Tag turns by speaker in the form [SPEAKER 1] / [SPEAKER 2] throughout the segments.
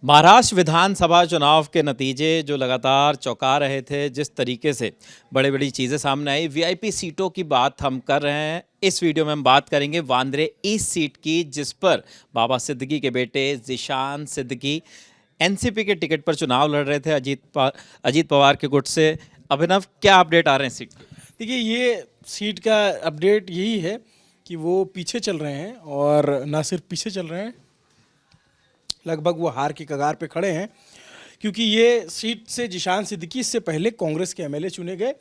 [SPEAKER 1] महाराष्ट्र विधानसभा चुनाव के नतीजे जो लगातार चौंका रहे थे, जिस तरीके से बड़ी बड़ी चीज़ें सामने आई, वीआईपी सीटों की बात हम कर रहे हैं। इस वीडियो में हम बात करेंगे वांद्रे ईस्ट सीट की, जिस पर बाबा सिद्दीकी के बेटे ज़ीशान सिद्दीकी एनसीपी के टिकट पर चुनाव लड़ रहे थे अजीत पवार के गुट से। अभिनव, क्या अपडेट आ रहे हैं सीट के?
[SPEAKER 2] देखिए, ये सीट का अपडेट यही है कि वो पीछे चल रहे हैं, और ना सिर्फ पीछे चल रहे हैं, लगभग वो हार की कगार पे खड़े हैं, क्योंकि ये सीट से ज़ीशान सिद्दीकी इससे पहले कांग्रेस के एमएलए चुने गए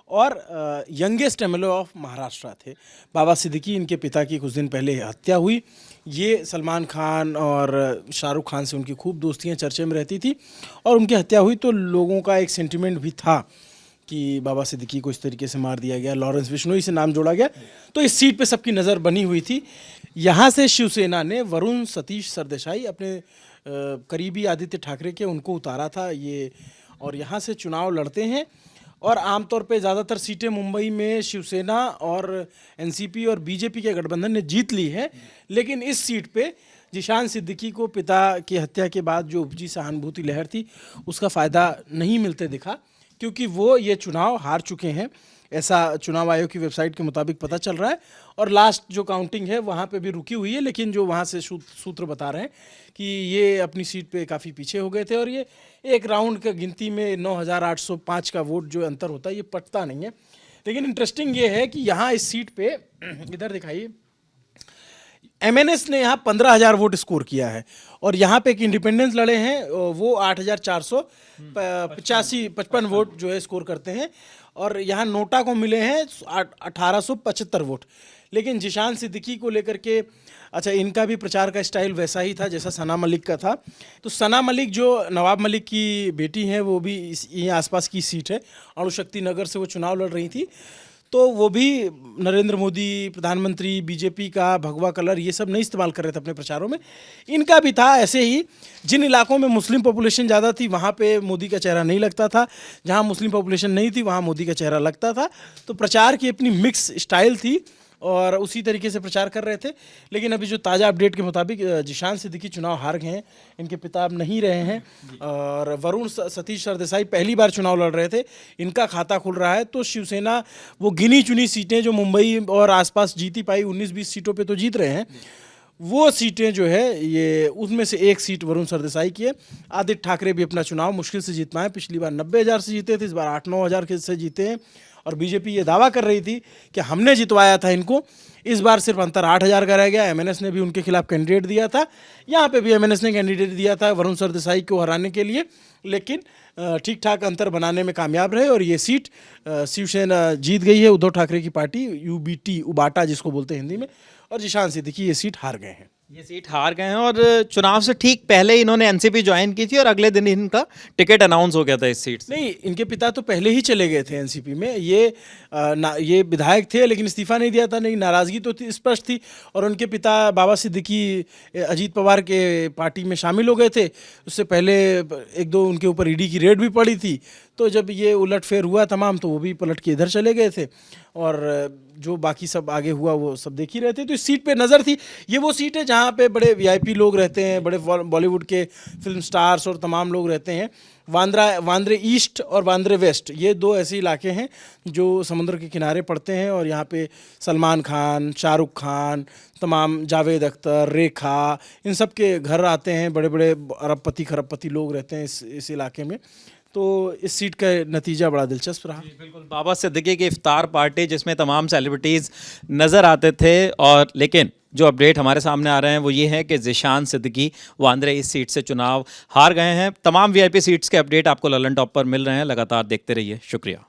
[SPEAKER 2] और यंगेस्ट एमएलए ऑफ महाराष्ट्र थे। बाबा सिद्दीकी, इनके पिता की कुछ दिन पहले हत्या हुई। ये सलमान खान और शाहरुख खान से उनकी खूब दोस्तियां चर्चे में रहती थी, और उनकी हत्या हुई तो लोगों का एक सेंटिमेंट भी था कि बाबा सिद्दीकी को इस तरीके से मार दिया गया, लॉरेंस बिश्नोई से नाम जोड़ा गया, तो इस सीट पे सबकी नज़र बनी हुई थी। यहाँ से शिवसेना ने वरुण सतीश सरदेसाई, अपने करीबी आदित्य ठाकरे के, उनको उतारा था ये, और यहाँ से चुनाव लड़ते हैं। और आमतौर पे ज़्यादातर सीटें मुंबई में शिवसेना और एनसीपी और बीजेपी के गठबंधन ने जीत ली है, लेकिन इस सीट पे ज़ीशान सिद्दीकी को पिता की हत्या के बाद जो उपजी सहानुभूति लहर थी, उसका फ़ायदा नहीं मिलते दिखा, क्योंकि वो ये चुनाव हार चुके हैं, ऐसा चुनाव आयोग की वेबसाइट के मुताबिक पता चल रहा है। और लास्ट जो काउंटिंग है वहाँ पे भी रुकी हुई है, लेकिन जो वहाँ से सूत्र बता रहे हैं कि ये अपनी सीट पे काफ़ी पीछे हो गए थे, और ये एक राउंड का गिनती में 9,805 का वोट जो अंतर होता है, ये पटता नहीं है। लेकिन इंटरेस्टिंग ये है कि यहाँ इस सीट पे, इधर दिखाइए, एमएनएस ने यहाँ 15,000 वोट स्कोर किया है, और यहाँ पे एक इंडिपेंडेंस लड़े हैं, वो 8,455 वोट जो है स्कोर करते हैं, और यहाँ नोटा को मिले हैं 1,875 वोट। लेकिन ज़ीशान सिद्दीकी को लेकर के, अच्छा, इनका भी प्रचार का स्टाइल वैसा ही था जैसा सना मलिक का था। तो सना मलिक जो नवाब मलिक की बेटी हैं, वो भी यहीं आसपास की सीट है, अणुशक्ति नगर से वो चुनाव लड़ रही थी, तो वो भी नरेंद्र मोदी, प्रधानमंत्री, बीजेपी का भगवा कलर, ये सब नहीं इस्तेमाल कर रहे थे अपने प्रचारों में। इनका भी था ऐसे ही। जिन इलाकों में मुस्लिम पॉपुलेशन ज़्यादा थी वहाँ पे मोदी का चेहरा नहीं लगता था, जहाँ मुस्लिम पॉपुलेशन नहीं थी वहाँ मोदी का चेहरा लगता था। तो प्रचार की अपनी मिक्स स्टाइल थी, और उसी तरीके से प्रचार कर रहे थे। लेकिन अभी जो ताज़ा अपडेट के मुताबिक ज़ीशान सिद्दीकी चुनाव हार गए हैं, इनके पिता अब नहीं रहे हैं, और वरुण सतीश सरदेसाई पहली बार चुनाव लड़ रहे थे, इनका खाता खुल रहा है। तो शिवसेना वो गिनी चुनी सीटें जो मुंबई और आसपास जीती पाई, 19-20 सीटों पे तो जीत रहे हैं, वो सीटें जो है ये, उसमें से एक सीट वरुण सरदेसाई की है। आदित्य ठाकरे भी अपना चुनाव मुश्किल से जीत पाए, पिछली बार 90,000 से जीते थे, इस बार 8-9 हज़ार से जीते हैं। और बीजेपी ये दावा कर रही थी कि हमने जितवाया था इनको, इस बार सिर्फ अंतर 8,000 का रह गया। एमएनएस ने भी उनके खिलाफ कैंडिडेट दिया था, यहाँ पे भी एमएनएस ने कैंडिडेट दिया था वरुण सरदेसाई को हराने के लिए, लेकिन ठीक ठाक अंतर बनाने में कामयाब रहे, और ये सीट शिवसेना जीत गई है, उद्धव ठाकरे की पार्टी, यूबीटी, उबाटा जिसको बोलते हैं हिंदी में, और ज़ीशान सिद्दीकी ये सीट हार गए हैं।
[SPEAKER 1] ये सीट हार गए हैं, और चुनाव से ठीक पहले इन्होंने एनसीपी ज्वाइन की थी, और अगले दिन इनका टिकट अनाउंस हो गया था इस सीट से।
[SPEAKER 2] नहीं, इनके पिता तो पहले ही चले गए थे एनसीपी में, ये विधायक थे, लेकिन इस्तीफा नहीं दिया था, नहीं, नाराज़गी तो स्पष्ट थी। और उनके पिता बाबा सिद्दीकी अजीत पवार के पार्टी में शामिल हो गए थे, उससे पहले 1-2 उनके ऊपर ईडी की रेड भी पड़ी थी। तो जब ये उलटफेर हुआ तमाम, तो वो भी पलट के इधर चले गए थे, और जो बाकी सब आगे हुआ वो सब देख ही रहे थे। तो इस सीट पे नज़र थी। ये वो सीट है जहाँ पे बड़े वीआईपी लोग रहते हैं, बड़े बॉलीवुड के फिल्म स्टार्स और तमाम लोग रहते हैं। वांद्रे ईस्ट और वांद्रे वेस्ट, ये 2 ऐसे इलाके हैं जो समुद्र के किनारे पड़ते हैं, और यहाँ पे सलमान खान, शाहरुख खान, तमाम जावेद अख्तर, रेखा, इन सब के घर आते हैं। बड़े बड़े अरबपति खरबपति लोग रहते हैं इस इलाके में। तो इस सीट का नतीजा बड़ा दिलचस्प रहा।
[SPEAKER 1] बिल्कुल, बाबा सिद्दीकी की इफ्तार पार्टी जिसमें तमाम सेलिब्रिटीज़ नज़र आते थे, और लेकिन जो अपडेट हमारे सामने आ रहे हैं वो ये है कि ज़ीशान सिद्दीकी वांद्रे इस सीट से चुनाव हार गए हैं। तमाम वीआईपी सीट्स के अपडेट आपको ललन टॉप पर मिल रहे हैं, लगातार देखते रहिए। शुक्रिया।